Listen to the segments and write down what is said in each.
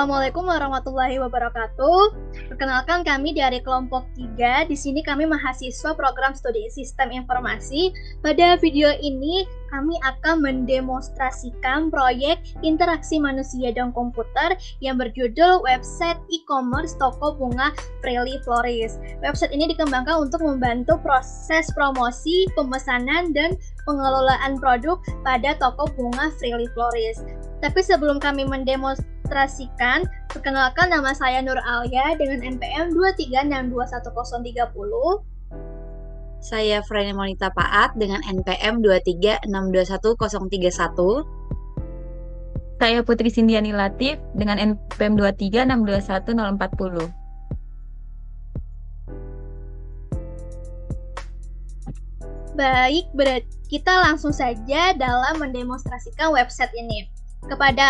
Assalamualaikum warahmatullahi wabarakatuh. Perkenalkan kami dari kelompok 3. Di sini kami mahasiswa program studi Sistem Informasi. Pada video ini kami akan mendemonstrasikan proyek interaksi manusia dan komputer yang berjudul website e-commerce toko bunga Freely Floris. Website ini dikembangkan untuk membantu proses promosi, pemesanan, dan pengelolaan produk pada toko bunga Freely Floris. Tapi sebelum kami mendemonstrasikan, perkenalkan nama saya Nur Alia dengan NPM 236211030. Saya Freni Monita Paat dengan NPM 236211031. Saya Putri Sindiani Latif dengan NPM 2362140. Baik, berarti kita langsung saja dalam mendemonstrasikan website ini. Kepada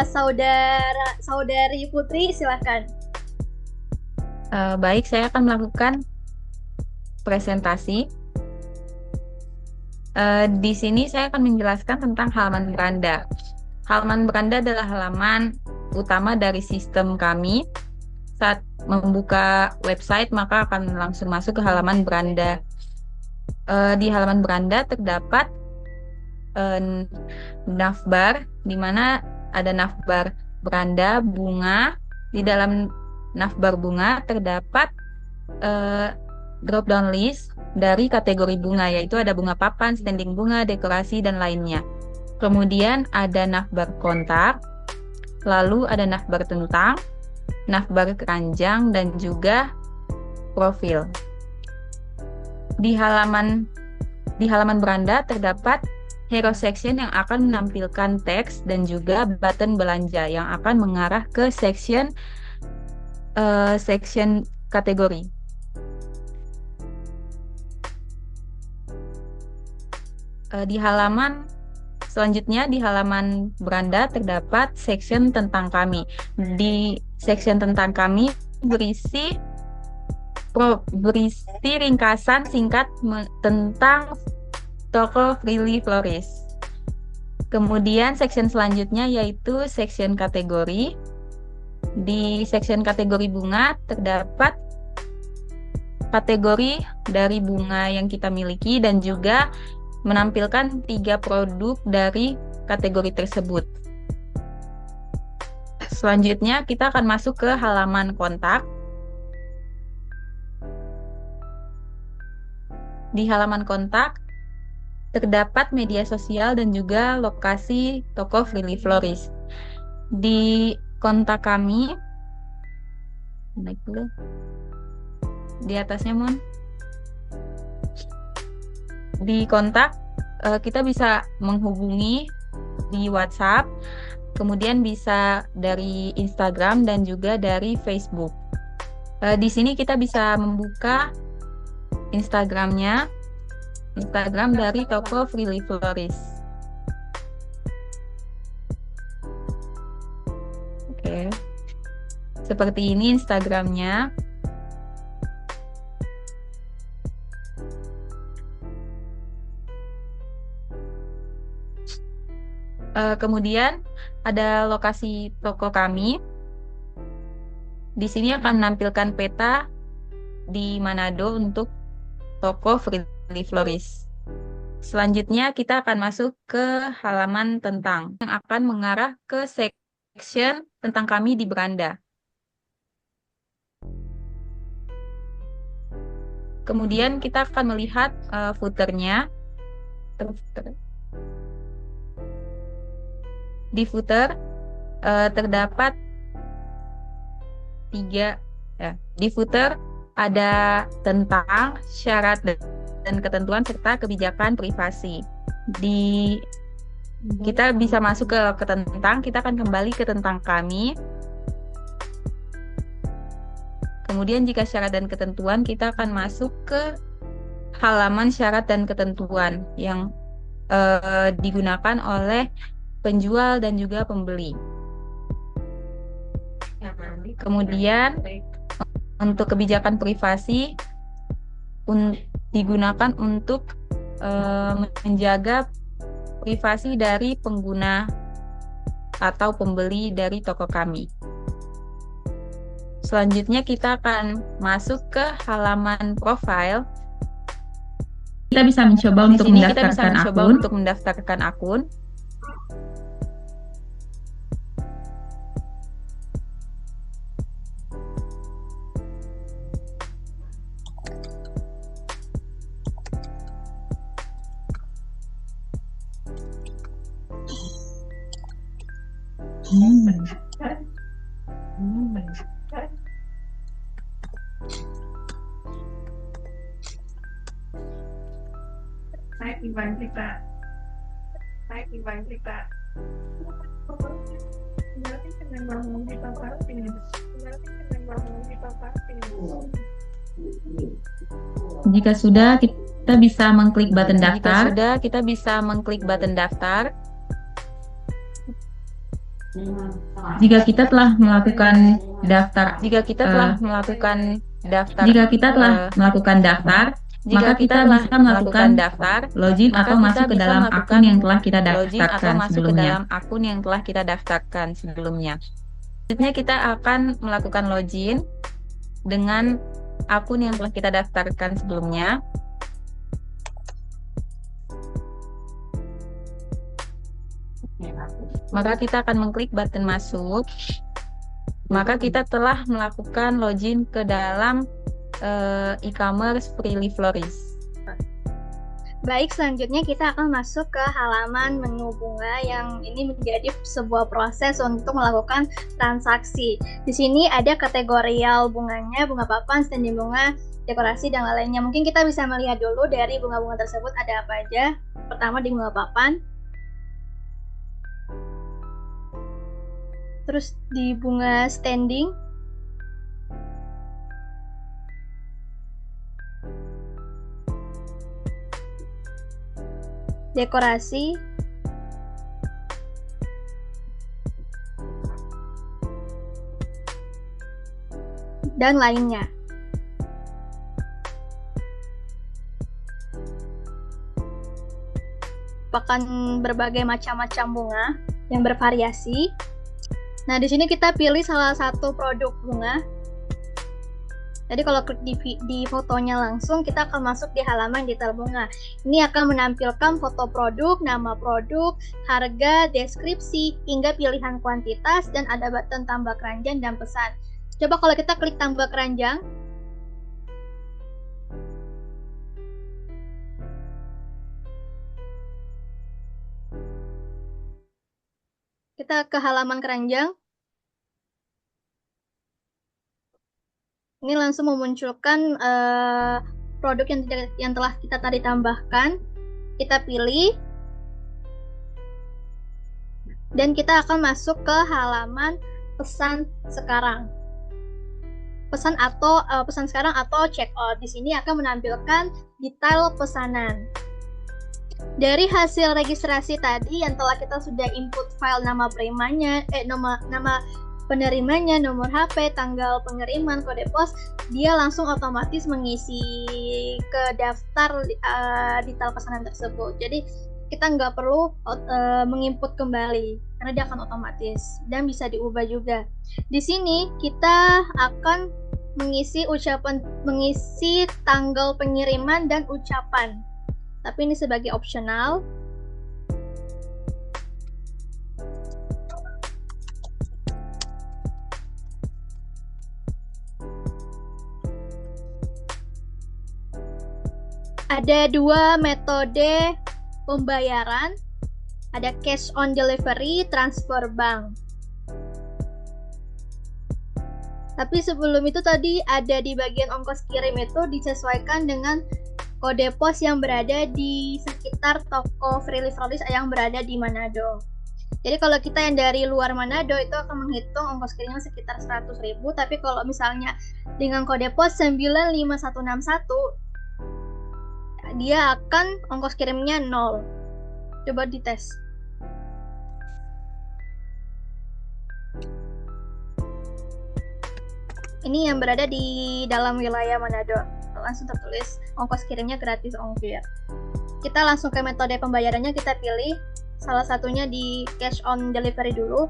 saudari Putri, silakan. Baik, saya akan melakukan presentasi. Di sini saya akan menjelaskan tentang halaman beranda. Halaman beranda adalah halaman utama dari sistem kami. Saat membuka website, maka akan langsung masuk ke halaman beranda. Di halaman beranda terdapat navbar, di mana ada navbar beranda bunga. Di dalam navbar bunga terdapat drop down list dari kategori bunga, yaitu ada bunga papan, standing bunga, dekorasi, dan lainnya. Kemudian ada navbar kontak, lalu ada navbar tentang, navbar keranjang, dan juga profil. Di halaman beranda terdapat hero section yang akan menampilkan teks dan juga button belanja yang akan mengarah ke section kategori. Di halaman selanjutnya, di halaman beranda terdapat section tentang kami. Di section tentang kami berisi ringkasan singkat tentang toko Freely Floris. Kemudian section selanjutnya yaitu section kategori. Di section kategori bunga terdapat kategori dari bunga yang kita miliki dan juga menampilkan 3 produk dari kategori tersebut. Selanjutnya kita akan masuk ke halaman kontak. Di halaman kontak terdapat media sosial dan juga lokasi toko Freely Floris. Di kontak kami, naik dulu. Di atasnya, Mon. Di kontak kita bisa menghubungi di WhatsApp, kemudian bisa dari Instagram dan juga dari Facebook. Di sini kita bisa membuka Instagram dari toko Freely Floris. Oke. Seperti ini Instagramnya. Kemudian ada lokasi toko kami. Di sini akan menampilkan peta di Manado untuk toko Freely Floris. Selanjutnya kita akan masuk ke halaman tentang yang akan mengarah ke section tentang kami di beranda. Kemudian kita akan melihat footernya. Di footer terdapat 3 ya. Di footer ada tentang syarat dan ketentuan serta kebijakan privasi. Kita bisa masuk ke tentang, kita akan kembali ke tentang kami. Kemudian jika syarat dan ketentuan, kita akan masuk ke halaman syarat dan ketentuan yang digunakan oleh penjual dan juga pembeli. Kemudian untuk kebijakan privasi digunakan untuk menjaga privasi dari pengguna atau pembeli dari toko kami. Selanjutnya kita akan masuk ke halaman profile. Kita bisa mencoba untuk mendaftarkan akun. Jika sudah, kita bisa mengklik button daftar. Jika kita telah melakukan daftar, maka kita bisa melakukan login atau masuk ke dalam akun yang telah kita daftarkan sebelumnya. Selanjutnya kita akan melakukan login dengan akun yang telah kita daftarkan sebelumnya. Maka kita akan mengklik button masuk. Maka kita telah melakukan login ke dalam e-commerce Freely Flourish. Baik, selanjutnya kita akan masuk ke halaman menu bunga yang ini menjadi sebuah proses untuk melakukan transaksi. Di sini ada kategorial bunganya, bunga papan, standing bunga, dekorasi, dan lainnya. Mungkin kita bisa melihat dulu dari bunga-bunga tersebut ada apa aja. Pertama di bunga papan. Terus di bunga standing, dekorasi, dan lainnya. Merupakan berbagai macam-macam bunga yang bervariasi. Nah, di sini kita pilih salah satu produk bunga. Jadi kalau klik di fotonya langsung, kita akan masuk di halaman detail bunga. Ini akan menampilkan foto produk, nama produk, harga, deskripsi, hingga pilihan kuantitas, dan ada button tambah keranjang dan pesan. Coba kalau kita klik tambah keranjang. Kita ke halaman keranjang. Ini langsung memunculkan produk yang telah kita tadi tambahkan. Kita pilih. Dan kita akan masuk ke halaman pesan sekarang. Pesan sekarang atau check out. Di sini akan menampilkan detail pesanan. Dari hasil registrasi tadi yang telah kita sudah input file nama nama penerimanya, nomor HP, tanggal pengiriman, kode pos, dia langsung otomatis mengisi ke daftar detail pesanan tersebut. Jadi kita nggak perlu menginput kembali karena dia akan otomatis dan bisa diubah juga. Di sini kita akan mengisi tanggal pengiriman dan ucapan. Tapi ini sebagai opsional. Ada dua metode pembayaran. Ada cash on delivery, transfer bank. Tapi sebelum itu tadi ada di bagian ongkos kirim itu disesuaikan dengan kode pos yang berada di sekitar toko Freely Flourish yang berada di Manado. Jadi kalau kita yang dari luar Manado itu akan menghitung ongkos kirimnya sekitar 100.000, tapi kalau misalnya dengan kode pos 95161 dia akan ongkos kirimnya 0. Coba dites. Ini yang berada di dalam wilayah Manado. Langsung tertulis ongkos kirimnya gratis ongkir. Kita langsung ke metode pembayarannya, kita pilih salah satunya di cash on delivery dulu.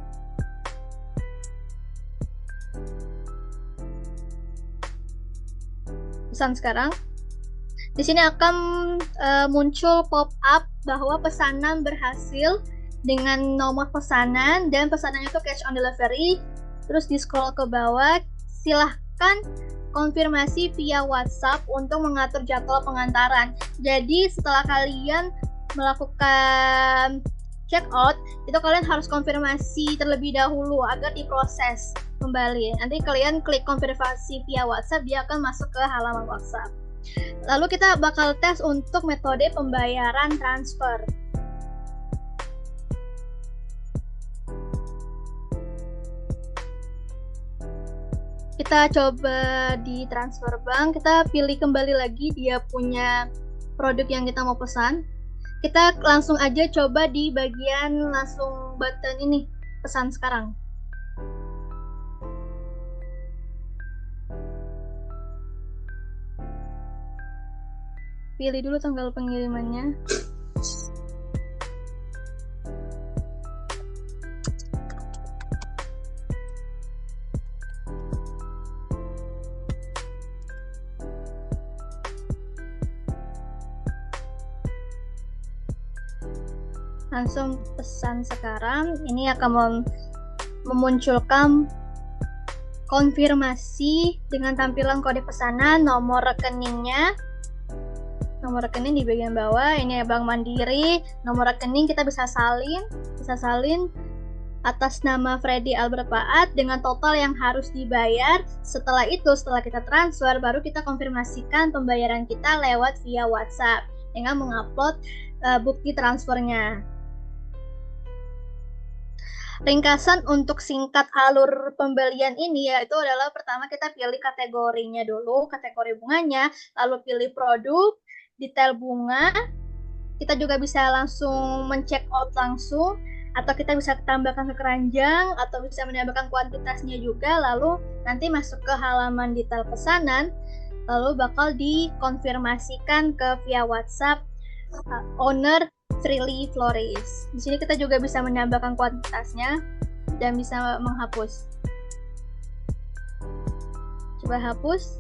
pesan sekarang. Di sini akan muncul pop-up bahwa pesanan berhasil dengan nomor pesanan dan pesanannya itu cash on delivery. Terus di scroll ke bawah, silahkan konfirmasi via WhatsApp untuk mengatur jadwal pengantaran. Jadi setelah kalian melakukan check out, itu kalian harus konfirmasi terlebih dahulu agar diproses kembali. Nanti kalian klik konfirmasi via WhatsApp, dia akan masuk ke halaman WhatsApp. Lalu kita bakal tes untuk metode pembayaran transfer. Kita coba di transfer bank, kita pilih kembali lagi dia punya produk yang kita mau pesan. Kita langsung aja coba di bagian langsung button ini, pesan sekarang. Pilih dulu tanggal pengirimannya. Langsung pesan sekarang. Ini akan memunculkan konfirmasi dengan tampilan kode pesanan, nomor rekeningnya. Nomor rekening di bagian bawah, ini Bank Mandiri. Nomor rekening kita bisa salin atas nama Freddy Albert Paat dengan total yang harus dibayar. Setelah itu, setelah kita transfer, baru kita konfirmasikan pembayaran kita lewat via WhatsApp dengan mengupload bukti transfernya. Ringkasan untuk singkat alur pembelian ini yaitu adalah pertama kita pilih kategorinya dulu, kategori bunganya, lalu pilih produk, detail bunga. Kita juga bisa langsung men-check out langsung, atau kita bisa tambahkan ke keranjang, atau bisa menambahkan kuantitasnya juga, lalu nanti masuk ke halaman detail pesanan, lalu bakal dikonfirmasikan ke via WhatsApp owner Trilly Flores. Di sini kita juga bisa menambahkan kuantitasnya dan bisa menghapus. Coba hapus.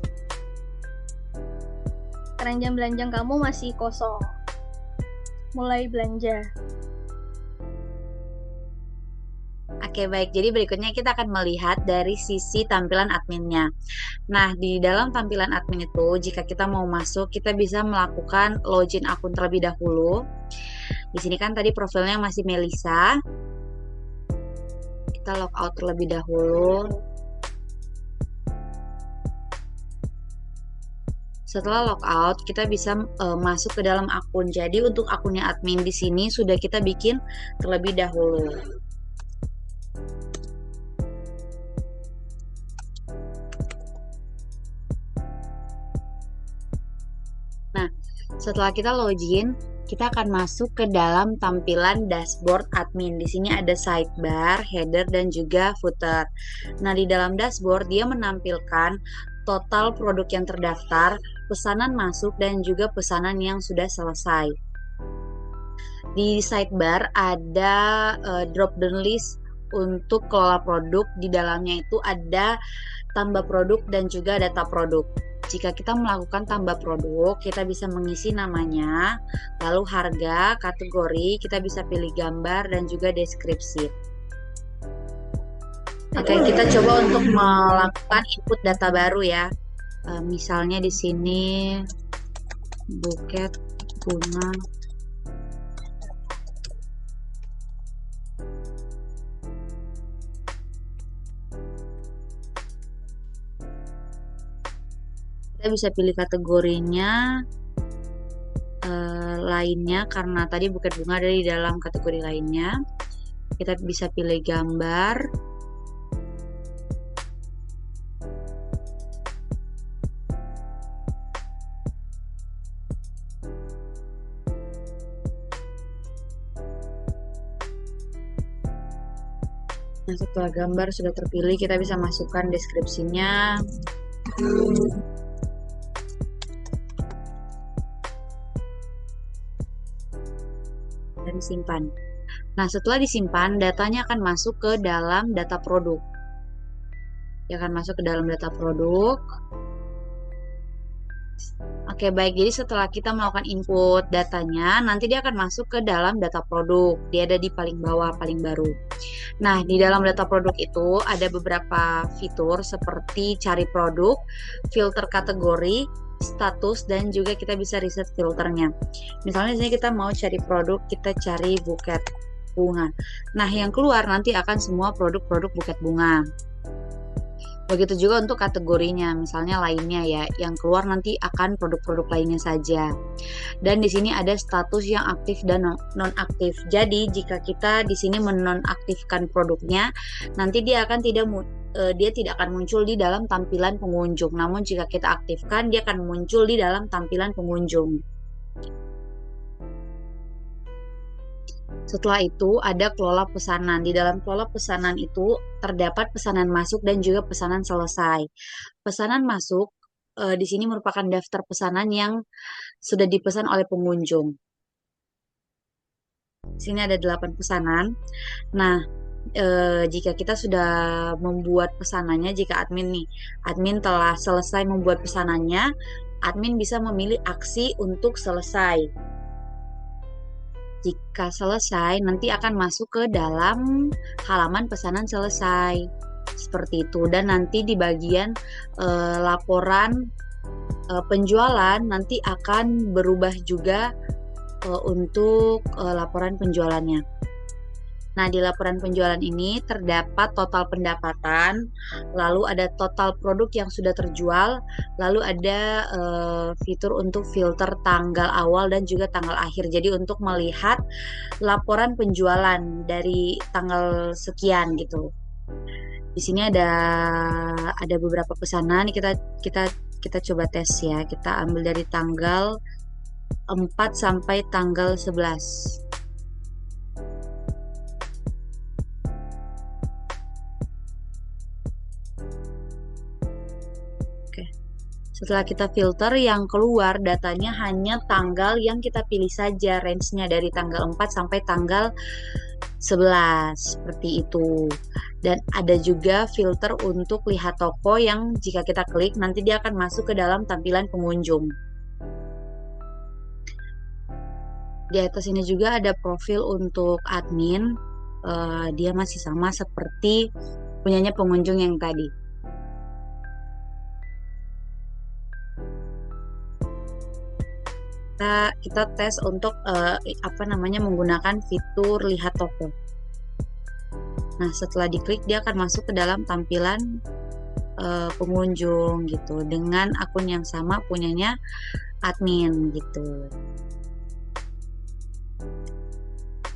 Keranjang belanjang kamu masih kosong. Mulai belanja. Oke, baik. Jadi berikutnya kita akan melihat dari sisi tampilan adminnya. Nah, di dalam tampilan admin itu, jika kita mau masuk, kita bisa melakukan login akun terlebih dahulu. Di sini kan tadi profilnya masih Melisa. Kita logout terlebih dahulu. Setelah logout, kita bisa masuk ke dalam akun. Jadi untuk akunnya admin di sini sudah kita bikin terlebih dahulu. Nah, setelah kita login, kita akan masuk ke dalam tampilan dashboard admin. Di sini ada sidebar, header, dan juga footer. Nah, di dalam dashboard dia menampilkan total produk yang terdaftar, pesanan masuk, dan juga pesanan yang sudah selesai. Di sidebar ada drop down list untuk kelola produk. Di dalamnya itu ada tambah produk dan juga data produk. Jika kita melakukan tambah produk, kita bisa mengisi namanya, lalu harga, kategori, kita bisa pilih gambar dan juga deskripsi. Oke, kita coba untuk melakukan input data baru ya. Misalnya di sini buket bunga. Kita bisa pilih kategorinya lainnya, karena tadi buket bunga ada di dalam kategori lainnya. Kita bisa pilih gambar. Nah, setelah gambar sudah terpilih, kita bisa masukkan deskripsinya. Dan simpan. Nah, setelah disimpan, datanya akan masuk ke dalam data produk. Dia akan masuk ke dalam data produk. Oke, baik. Jadi setelah kita melakukan input datanya, nanti dia akan masuk ke dalam data produk. Dia ada di paling bawah, paling baru. Nah, di dalam data produk itu ada beberapa fitur seperti cari produk, filter kategori, status, dan juga kita bisa reset filternya. Misalnya di sini kita mau cari produk, kita cari buket bunga. Nah, yang keluar nanti akan semua produk-produk buket bunga. Begitu juga untuk kategorinya, misalnya lainnya ya, yang keluar nanti akan produk-produk lainnya saja. Dan di sini ada status yang aktif dan non-aktif. Jadi jika kita di sini menonaktifkan produknya, nanti dia tidak akan muncul di dalam tampilan pengunjung. Namun jika kita aktifkan, dia akan muncul di dalam tampilan pengunjung. Setelah itu ada kelola pesanan. Di dalam kelola pesanan itu terdapat pesanan masuk dan juga pesanan selesai. Pesanan masuk di sini merupakan daftar pesanan yang sudah dipesan oleh pengunjung. Di sini ada 8 pesanan. Nah, jika kita sudah membuat pesanannya, jika admin telah selesai membuat pesanannya, admin bisa memilih aksi untuk selesai. Jika selesai, nanti akan masuk ke dalam halaman pesanan selesai. Seperti itu. Dan nanti di bagian laporan penjualan nanti akan berubah juga untuk laporan penjualannya. Nah, di laporan penjualan ini terdapat total pendapatan, lalu ada total produk yang sudah terjual, lalu ada fitur untuk filter tanggal awal dan juga tanggal akhir. Jadi untuk melihat laporan penjualan dari tanggal sekian gitu. Di sini ada beberapa pesanan. Kita coba tes ya. Kita ambil dari tanggal 4 sampai tanggal 11. Setelah kita filter, yang keluar datanya hanya tanggal yang kita pilih saja, range-nya dari tanggal 4 sampai tanggal 11, seperti itu. Dan ada juga filter untuk lihat toko yang jika kita klik, nanti dia akan masuk ke dalam tampilan pengunjung. Di atas ini juga ada profil untuk admin, dia masih sama seperti punyanya pengunjung yang tadi. Kita tes untuk menggunakan fitur lihat toko. Nah, setelah diklik dia akan masuk ke dalam tampilan pengunjung gitu dengan akun yang sama punyanya admin gitu.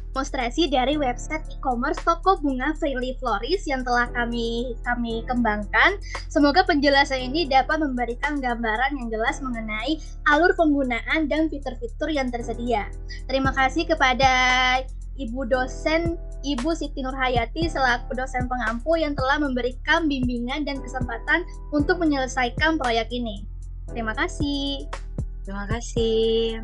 Demonstrasi dari website e-commerce toko bunga Freely Florist yang telah kami kembangkan. Semoga penjelasan ini dapat memberikan gambaran yang jelas mengenai alur penggunaan dan fitur-fitur yang tersedia. Terima kasih kepada Ibu dosen Ibu Siti Nurhayati selaku dosen pengampu yang telah memberikan bimbingan dan kesempatan untuk menyelesaikan proyek ini. Terima kasih. Terima kasih.